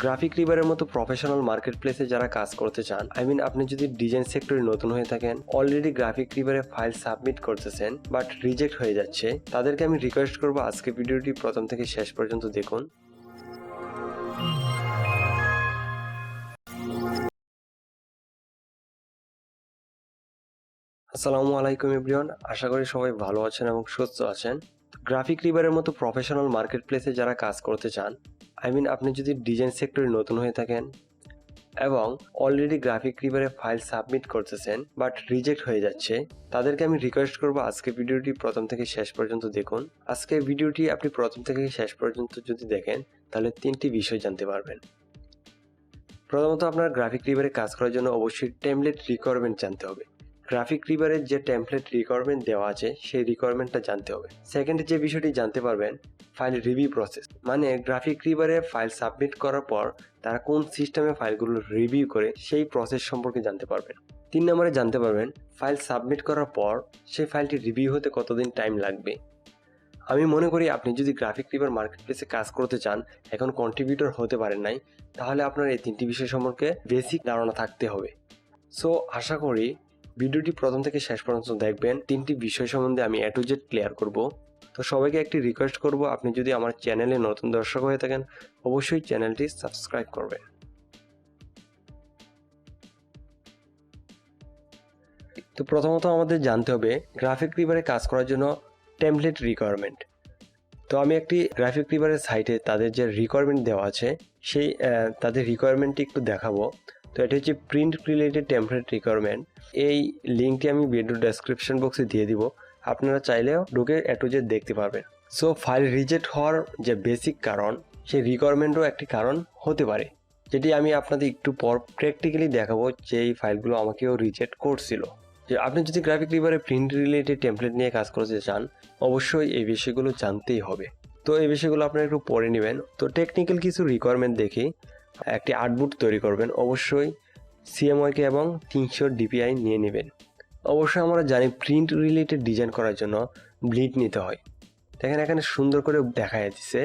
গ্রাফিক্রিভারের মতো প্রফেশনাল মার্কেটপ্লেসে যারা কাজ করতে চান, আপনি যদি ডিজাইন সেক্টরে নতুন হয়ে থাকেন, অলরেডি গ্রাফিক্রিভারে ফাইল সাবমিট করতেছেন বাট রিজেক্ট হয়ে যাচ্ছে, তাদেরকে আমি রিকোয়েস্ট করবো আজকে ভিডিওটি প্রথম থেকে শেষ পর্যন্ত দেখুন। আসসালামু আলাইকুম এভরিওয়ান, আশা করি সবাই ভালো আছেন এবং সুস্থ আছেন। গ্রাফিক্রিভারের মতো প্রফেশনাল মার্কেটপ্লেসে যারা কাজ করতে চান, আপনি যদি ডিজাইন সেক্টরে নতুন হয়ে থাকেন এবং অলরেডি গ্রাফিক্রিভারে ফাইল সাবমিট করতেছেন বাট রিজেক্ট হয়ে যাচ্ছে, তাদেরকে আমি রিকোয়েস্ট করবো আজকে ভিডিওটি প্রথম থেকে শেষ পর্যন্ত দেখুন। আজকে ভিডিওটি আপনি প্রথম থেকে শেষ পর্যন্ত যদি দেখেন তাহলে 3টি বিষয় জানতে পারবেন। প্রথমত, আপনার গ্রাফিক্রিভারে কাজ করার জন্য অবশ্যই টেমপ্লেট রিকোয়ারমেন্ট জানতে হবে। গ্রাফিক্রিভারের যে টেমপ্লেট রিকোয়ারমেন্ট দেওয়া আছে সেই রিকোয়ারমেন্টটা জানতে হবে। সেকেন্ড যে বিষয়টি জানতে পারবেন, ফাইল রিভিউ প্রসেস, মানে গ্রাফিক্রিভারে ফাইল সাবমিট করার পর তারা কোন সিস্টেমে ফাইলগুলো রিভিউ করে সেই প্রসেস সম্পর্কে জানতে পারবেন। 3 নম্বরে জানতে পারবেন ফাইল সাবমিট করার পর সেই ফাইলটি রিভিউ হতে কতদিন টাইম লাগবে। আমি মনে করি আপনি যদি গ্রাফিক্রিভার মার্কেটপ্লেসে কাজ করতে চান, এখন কন্ট্রিবিউটর হতে পারেন নাই, তাহলে আপনার এই 3টি বিষয় সম্পর্কে বেসিক ধারণা থাকতে হবে। সো আশা করি ভিডিওটি প্রথম থেকে শেষ পর্যন্ত দেখবেন। 3টি বিষয় সম্বন্ধে আমি A to Z ক্লিয়ার করব। তো সবাইকে একটি রিকোয়েস্ট করব, আপনি যদি আমার চ্যানেলে নতুন দর্শক হয়ে থাকেন অবশ্যই চ্যানেলটি সাবস্ক্রাইব করবেন। তো প্রথমত আমাদের জানতে হবে গ্রাফিক্রিভারে কাজ করার জন্য টেমপ্লেট রিকোয়ারমেন্ট। তো আমি একটি গ্রাফিক্রিভারের সাইটে তাদের যে রিকোয়ারমেন্ট দেওয়া আছে সেই তাদের রিকোয়ারমেন্টটি একটু দেখাবো। তো এটা হচ্ছে প্রিন্ট রিলেটেড টেমপ্লেট রিকোয়ারমেন্ট। এই লিঙ্কটি আমি ভিডিও ডেসক্রিপশন বক্সে দিয়ে দিব, আপনারা চাইলেও ঢুকে A to Z দেখতে পারবেন। সো ফাইল রিজেক্ট হওয়ার যে বেসিক কারণ, সেই রিকোয়ারমেন্টও একটি কারণ হতে পারে, যেটি আমি আপনাদের একটু পর প্র্যাকটিক্যালি দেখাবো যে এই ফাইলগুলো আমাকেও রিজেক্ট করছিল। যে আপনি যদি গ্রাফিক্রিভারে প্রিন্ট রিলেটেড টেমপ্লেট নিয়ে কাজ করতে চান অবশ্যই এই বিষয়গুলো জানতেই হবে। তো এই বিষয়গুলো আপনারা একটু পড়ে নেবেন। তো টেকনিক্যাল কিছু রিকোয়ারমেন্ট দেখি একটি আর্টবোর্ড তৈরি করবেন, অবশ্যই CMYK এবং 300 DPI নিয়ে নেবেন। অবশ্যই আমরা জানি প্রিন্ট রিলেটেড ডিজাইন করার জন্য ব্লিড নিতে হয়। দেখেন এখানে সুন্দর করে দেখা যাচ্ছে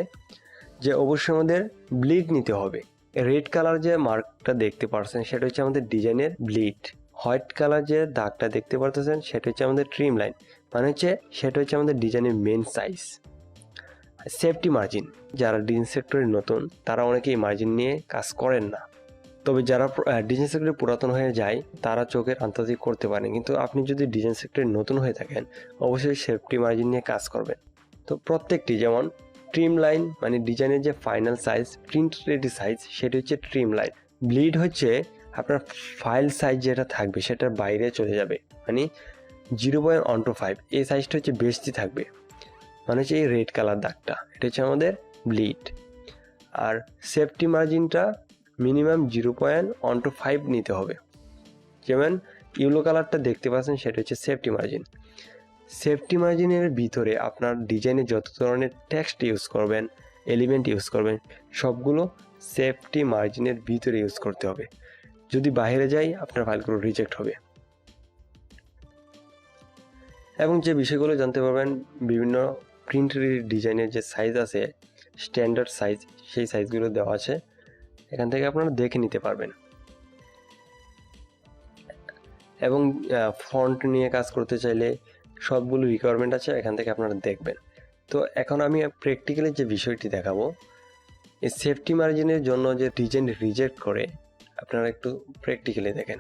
যে অবশ্যই আমাদের ব্লিড নিতে হবে। রেড কালার যে মার্কটা দেখতে পাচ্ছেন সেটা হচ্ছে আমাদের ডিজাইনের ব্লিড। হোয়াইট কালার যে দাগটা দেখতে পারতেছেন সেটা হচ্ছে আমাদের ট্রিম লাইন, মানে হচ্ছে সেটা হচ্ছে আমাদের ডিজাইনের মেন সাইজ। সেফটি মার্জিন, যারা ডিজাইন সেক্টরে নতুন তারা অনেকে এই মার্জিন নিয়ে কাজ করেন না, তবে যারা ডিজাইন সেক্টরে পুরাতন হয়ে যায় তারা চোখের আন্দাজি করতে পারেন। কিন্তু আপনি যদি ডিজাইন সেক্টরে নতুন হয়ে থাকেন অবশ্যই সেফটি মার্জিন নিয়ে কাজ করবেন। তো প্রত্যেকটি, যেমন ট্রিম লাইন মানে ডিজাইনের যে final size, print ready size সেটি হচ্ছে ট্রিম লাইন। ব্লিড হচ্ছে আপনার ফাইল সাইজ যেটা থাকবে সেটার বাইরে চলে যাবে, মানে 0.125 এই সাইজটা হচ্ছে বেশি থাকবে, মানে হচ্ছে এই রেড কালার দাগটা, এটা হচ্ছে আমাদের ব্লিড। আর সেফটি মার্জিনটা মিনিমাম 0.125 নিতে হবে। যেমন ইয়েলো কালারটা দেখতে পাচ্ছেন সেটা হচ্ছে সেফটি মার্জিন। সেফটি মার্জিনের ভিতরে আপনার ডিজাইনে যত ধরনের টেক্সট ইউজ করবেন, এলিমেন্ট ইউজ করবেন, সবগুলো সেফটি মার্জিনের ভিতরে ইউজ করতে হবে। যদি বাইরে যায় আপনার ফাইলগুলো রিজেক্ট হবে। এবং যে বিষয়গুলো জানতে পারবেন, বিভিন্ন প্রিন্ট ডিজাইনের যে সাইজ আছে স্ট্যান্ডার্ড সাইজ, সেই সাইজগুলো দেওয়া আছে, এখান থেকে আপনারা দেখে নিতে পারবেন। এবং ফন্ট নিয়ে কাজ করতে চাইলে সবগুলো রিকোয়ারমেন্ট আছে, এখান থেকে আপনারা দেখবেন। তো এখন আমি প্র্যাকটিক্যালি যে বিষয়টি দেখাবো, এই সেফটি মার্জিনের জন্য যে ডিজাইন রিজেক্ট করে আপনারা একটু প্র্যাকটিক্যালি দেখেন।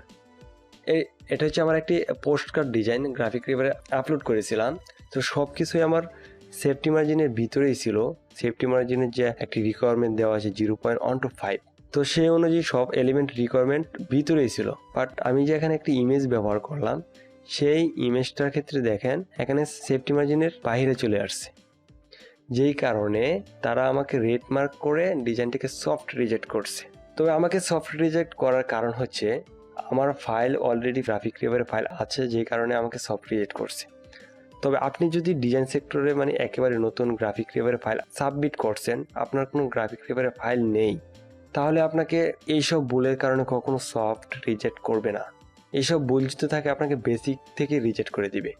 এটা হচ্ছে আমার একটি পোস্টকার্ড ডিজাইন গ্রাফিক্রিভারে আপলোড করেছিলাম। তো সব কিছুই আমার সেফটি মার্জিনের ভিতরেই ছিল। সেফটি মার্জিনের যে একটি রিকোয়ারমেন্ট দেওয়া আছে 0.125, তো সেই অনুযায়ী সব এলিমেন্ট রিকোয়ারমেন্ট ভিতরেই ছিল। বাট আমি যে এখানে একটি ইমেজ ব্যবহার করলাম, সেই ইমেজটার ক্ষেত্রে দেখেন এখানে সেফটি মার্জিনের বাইরে চলে আসছে, যেই কারণে তারা আমাকে রেড মার্ক করে ডিজাইনটিকে সফট রিজেক্ট করছে। তবে আমাকে সফট রিজেক্ট করার কারণ হচ্ছে আমার ফাইল অলরেডি গ্রাফিক্রিভারে ফাইল আছে, যেই কারণে আমাকে সফট রিজেক্ট করছে। তবে আপনি যদি ডিজাইন সেক্টরে মানে একেবারে নতুন গ্রাফিক্রিভারে ফাইল সাবমিট করছেন, আপনার কোনো গ্রাফিক্রিভারে ফাইল নেই, তাহলে আপনাকে এইসব ভুলের কারণে কখনো সফট রিজেক্ট করবে না। এইসব ভুল যদি থাকে আপনাকে বেসিক থেকে রিজেক্ট করে দিবে।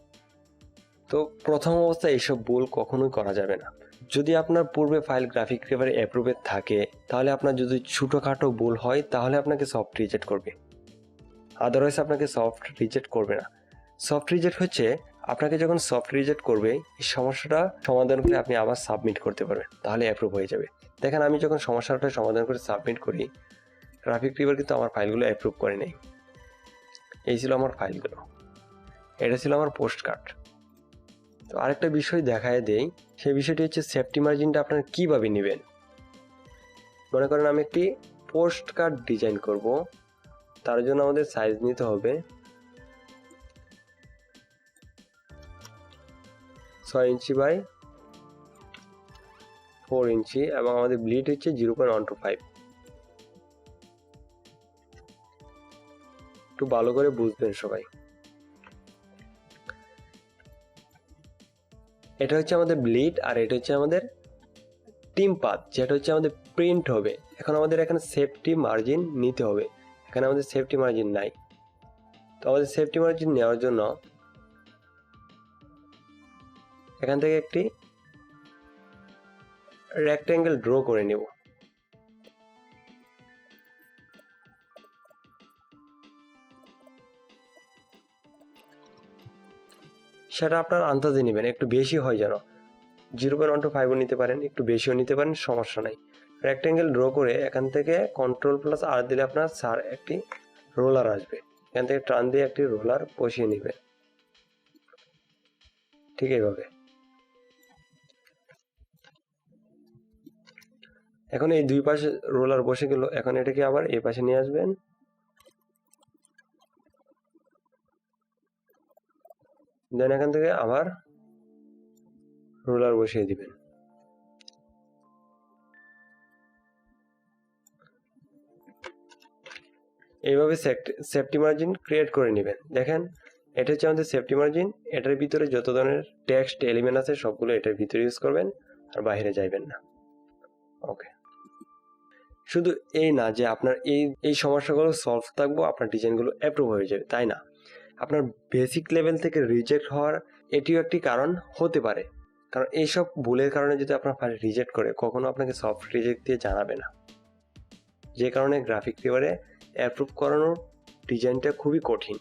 তো প্রথম অবস্থায় এইসব ভুল কখনোই করা যাবে না। যদি আপনার পূর্বে ফাইল গ্রাফিক্রিভারে অ্যাপ্রুভে থাকে তাহলে আপনার যদি ছোটোখাটো ভুল হয় তাহলে আপনাকে সফট রিজেক্ট করবে, আদারওয়াইজ আপনাকে সফট রিজেক্ট করবে না। সফট রিজেক্ট হচ্ছে আপনাকে যখন সফট রিজেক্ট করবে এই সমস্যাটা সমাধান করে আপনি আবার সাবমিট করতে পারবেন, তাহলে অ্যাপ্রুভ হয়ে যাবে। দেখেন আমি যখন সমস্যাটা সমাধান করে সাবমিট করি গ্রাফিক্রিভার কিন্তু আমার ফাইলগুলো অ্যাপ্রুভ করে নেই। এই ছিল আমার ফাইলগুলো, এটা ছিল আমার পোস্ট কার্ড। তো আরেকটা বিষয় দেখায় দেই, সেই বিষয়টি হচ্ছে সেফটি মার্জিনটা আপনারা কীভাবে নেবেন। মনে করেন আমি একটি পোস্ট কার্ড ডিজাইন করব, তার জন্য আমাদের সাইজ নিতে হবে 6 ইঞ্চি বাই 4 ইঞ্চি এবং আমাদের ব্লিড হচ্ছে 0.125। একটু ভালো করে বুঝবেন সবাই। এটা হচ্ছে আমাদের ব্লিড আর এটা হচ্ছে আমাদের টিম পাথ, যেটা হচ্ছে আমাদের প্রিন্ট হবে। এখন আমাদের এখানে সেফটি মার্জিন নিতে হবে, এখানে আমাদের সেফটি মার্জিন নাই। তো আমাদের সেফটি মার্জিন নেওয়ার জন্য এখান থেকে একটি রেক্ট্যাঙ্গেল ড্র করে নেব। সেটা আপনার আন্দাজে নেবেন, একটু বেশি হয় যেন, 0.125ও নিতে পারেন, একটু বেশিও নিতে পারেন, সমস্যা নাই। রেক্ট্যাঙ্গেল ড্র করে এখান থেকে Ctrl+R দিলে আপনার একটি রোলার আসবে, এখান থেকে টান দিয়ে একটি রোলার বসিয়ে নেবেন, ঠিক এইভাবে। এখন এই দুই পাশে রোলার বসে গেল, এখন এটাকে আবার এই পাশে নিয়ে আসবেন, দেন এখান থেকে আবার রোলার বসিয়ে দিবেন। এইভাবে সেফটি মার্জিন ক্রিয়েট করে নেবেন। দেখেন এটা হচ্ছে আমাদের সেফটি মার্জিন, এটার ভিতরে যত ধরনের টেক্সট এলিমেন্ট আছে সবগুলো এটার ভিতরে ইউজ করবেন, আর বাইরে যাইবেন না। ওকে, শুধু এই না যে আপনার এই সমস্যাগুলো সলভ থাকবো, আপনার ডিজাইনগুলো অ্যাপ্রুভ হয়ে যাবে তাই না, আপনার বেসিক লেভেল থেকে রিজেক্ট হওয়ার এটিও একটি কারণ হতে পারে। কারণ এইসব ভুলের কারণে যদি আপনার ফাইল রিজেক্ট করে কখনো আপনাকে সফট রিজেক্ট দিয়ে জানাবে না, যে কারণে গ্রাফিক্রিভারে অ্যাপ্রুভ করানোর ডিজাইনটা খুবই কঠিন।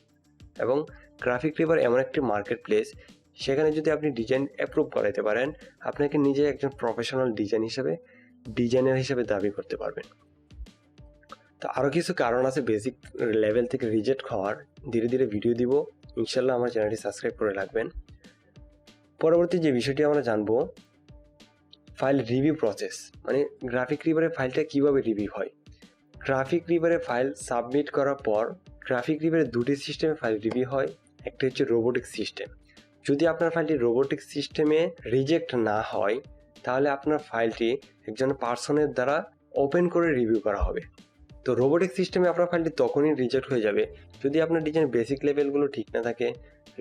এবং গ্রাফিক্রিভার এমন একটি মার্কেট প্লেস, সেখানে যদি আপনি ডিজাইন অ্যাপ্রুভ করাতে পারেন আপনাকে নিজে একজন প্রফেশনাল ডিজাইনার হিসেবে দাবি করতে পারবেন। তো আরও কিছু কারণ আছে বেসিক লেভেল থেকে রিজেক্ট হওয়ার, ধীরে ধীরে ভিডিও দিব, ইনশাল্লাহ আমার চ্যানেলটি সাবস্ক্রাইব করে রাখবেন। পরবর্তী যে বিষয়টি আমরা জানবো ফাইল রিভিউ প্রসেস, মানে গ্রাফিক্রিভারে ফাইলটা কিভাবে রিভিউ হয়। গ্রাফিক্রিভারে ফাইল সাবমিট করার পর গ্রাফিক্রিভারে দুটি সিস্টেমে ফাইল রিভিউ হয়, একটা হচ্ছে রোবোটিক সিস্টেম। যদি আপনার ফাইলটি রোবোটিক সিস্টেমে রিজেক্ট না হয় তাহলে আপনার ফাইলটি একজন পার্সনের দ্বারা ওপেন করে রিভিউ করা হবে। তো রোবোটিক সিস্টেমে আপনার ফাইলটি তখনই রিজেক্ট হয়ে যাবে যদি আপনার ডিজাইনের বেসিক লেভেলগুলো ঠিক না থাকে,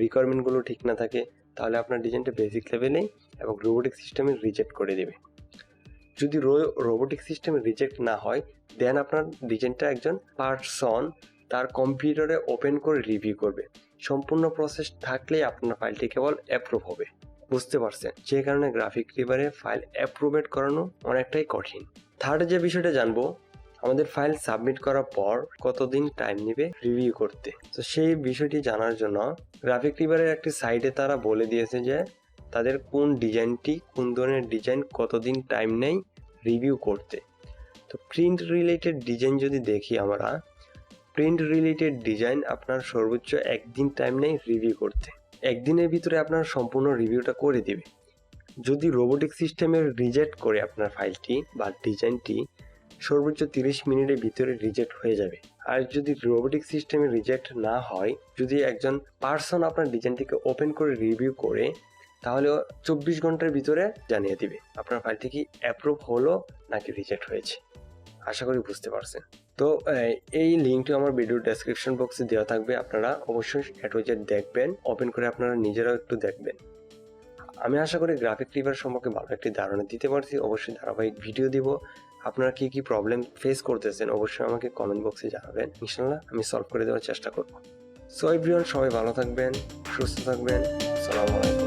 রিকোয়ারমেন্টগুলো ঠিক না থাকে, তাহলে আপনার ডিজাইনটা বেসিক লেভেলেই এবং রোবোটিক সিস্টেমে রিজেক্ট করে দেবে। যদি রোবোটিক সিস্টেমে রিজেক্ট না হয় দেন আপনার ডিজাইনটা একজন পার্সন তার কম্পিউটারে ওপেন করে রিভিউ করবে। সম্পূর্ণ প্রসেস থাকলেই আপনার ফাইলটি কেবল অ্যাপ্রুভ হবে। বুঝতে পারছেন, যে কারণে গ্রাফিক্রিভারে ফাইল অ্যাপ্রুভেট করানো অনেকটাই কঠিন। থার্ড যে বিষয়টা জানবো, আমাদের ফাইল সাবমিট করার পর কতদিন টাইম নেবে রিভিউ করতে। তো সেই বিষয়টি জানার জন্য গ্রাফিক্রিভারের একটি সাইটে তারা বলে দিয়েছে যে তাদের কোন ধরনের ডিজাইন কতদিন টাইম নেয় রিভিউ করতে। তো প্রিন্ট রিলেটেড ডিজাইন যদি দেখি আমরা, প্রিন্ট রিলেটেড ডিজাইন আপনার সর্বোচ্চ একদিন টাইম নেয় রিভিউ করতে, একদিনের ভিতরে আপনার সম্পূর্ণ রিভিউটা করে দিবে। যদি রোবোটিক সিস্টেমের রিজেক্ট করে আপনার ফাইলটি বা ডিজাইনটি সর্বোচ্চ 30 মিনিটের ভিতরে রিজেক্ট হয়ে যাবে। আর যদি রোবোটিক সিস্টেমে রিজেক্ট না হয়, যদি একজন পার্সন আপনার ডিজাইনটিকে ওপেন করে রিভিউ করে তাহলে 24 ঘন্টার ভিতরে জানিয়ে দিবে আপনার ফাইলটি কি অ্যাপ্রুভ হলো নাকি রিজেক্ট হয়েছে। আশা করি বুঝতে পারছেন। তো এই লিঙ্কটি আমার ভিডিও ডেসক্রিপশন বক্সে দেওয়া থাকবে, আপনারা অবশ্যই অ্যাডওয়েজেট দেখবেন, ওপেন করে আপনারা নিজেরাও একটু দেখবেন। আমি আশা করি গ্রাফিক্রিভার সম্পর্কে ভালো একটি ধারণা দিতে পারছি। অবশ্যই ধারাবাহিক ভিডিও দিব। আপনারা কি কি প্রবলেম ফেস করতেছেন অবশ্যই আমাকে কমেন্ট বক্সে জানাবেন, ইনশাআল্লাহ আমি সলভ করে দেওয়ার চেষ্টা করব। সো এভরিওয়ান, সবাই ভালো থাকবেন, সুস্থ থাকবেন। আসসালামু আলাইকুম।